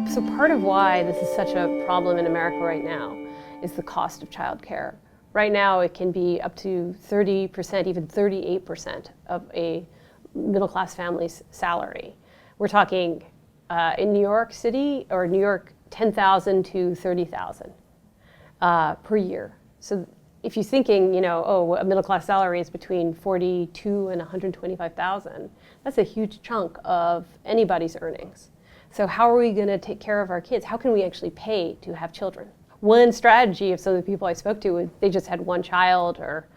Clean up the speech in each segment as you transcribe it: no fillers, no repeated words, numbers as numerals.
So part of why this is such a problem in America right now is the cost of childcare. Right now it can be up to 30%, even 38% of a middle-class family's salary. We're talking in New York City or New York, $10,000 to $30,000 per year. So if you're thinking, a middle-class salary is between $42,000 and $125,000, that's a huge chunk of anybody's earnings. So how are we going to take care of our kids? How can we actually pay to have children? One strategy of some of the people I spoke to, they just had one child, or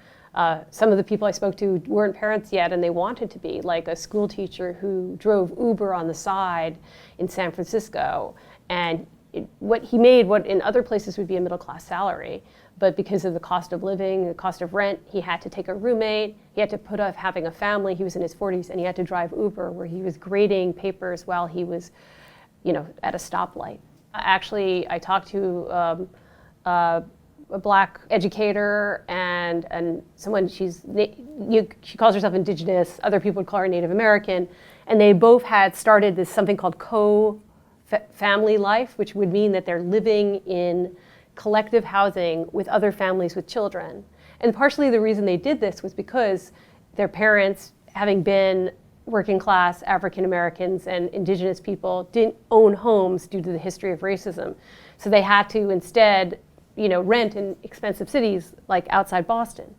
some of the people I spoke to weren't parents yet and they wanted to be, like a school teacher who drove Uber on the side in San Francisco. And what he made, what in other places would be a middle-class salary, but because of the cost of living, the cost of rent, he had to take a roommate, he had to put off having a family, he was in his 40s, and he had to drive Uber, where he was grading papers while he was at a stoplight. Actually, I talked to a Black educator and someone, she calls herself Indigenous, other people would call her Native American, and they both had started this something called co-family life, which would mean that they're living in collective housing with other families with children. And partially the reason they did this was because their parents, having been working class African Americans and Indigenous people, didn't own homes due to the history of racism. So they had to instead, rent in expensive cities like outside Boston.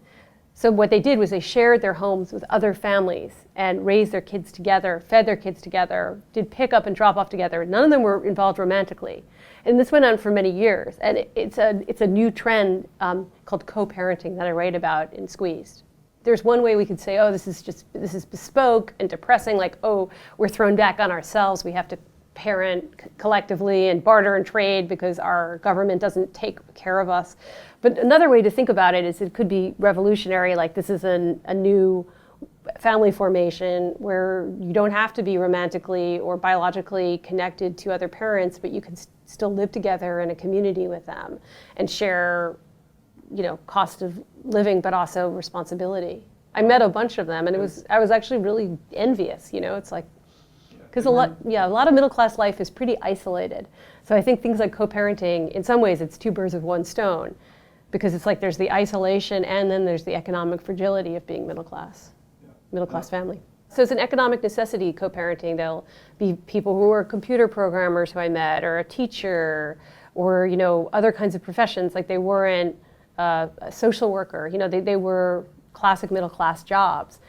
So what they did was they shared their homes with other families and raised their kids together, fed their kids together, did pick up and drop off together. None of them were involved romantically. And this went on for many years. And it's a new trend called co-parenting that I write about in Squeezed. There's one way we could say, this is bespoke and depressing, like, we're thrown back on ourselves. We have to parent collectively and barter and trade because our government doesn't take care of us. But another way to think about it is it could be revolutionary, like this is a new family formation where you don't have to be romantically or biologically connected to other parents, but you can still live together in a community with them and share cost of living, but also responsibility. I met a bunch of them, and I was actually really envious. It's like, because a lot of middle class life is pretty isolated. So I think things like co-parenting, in some ways, it's two birds of one stone, because it's like there's the isolation and then there's the economic fragility of being middle class family. So it's an economic necessity co-parenting. There'll be people who are computer programmers who I met, or a teacher, or other kinds of professions, like they weren't a social worker. They were classic middle class jobs.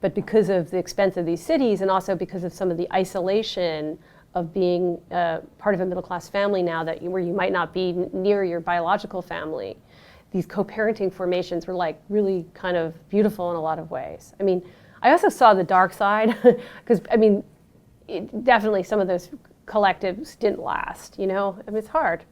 But because of the expense of these cities, and also because of some of the isolation of being part of a middle class family now, where you might not be near your biological family, these co-parenting formations were like really kind of beautiful in a lot of ways. I mean, I also saw the dark side, because definitely some of those collectives didn't last. It's hard.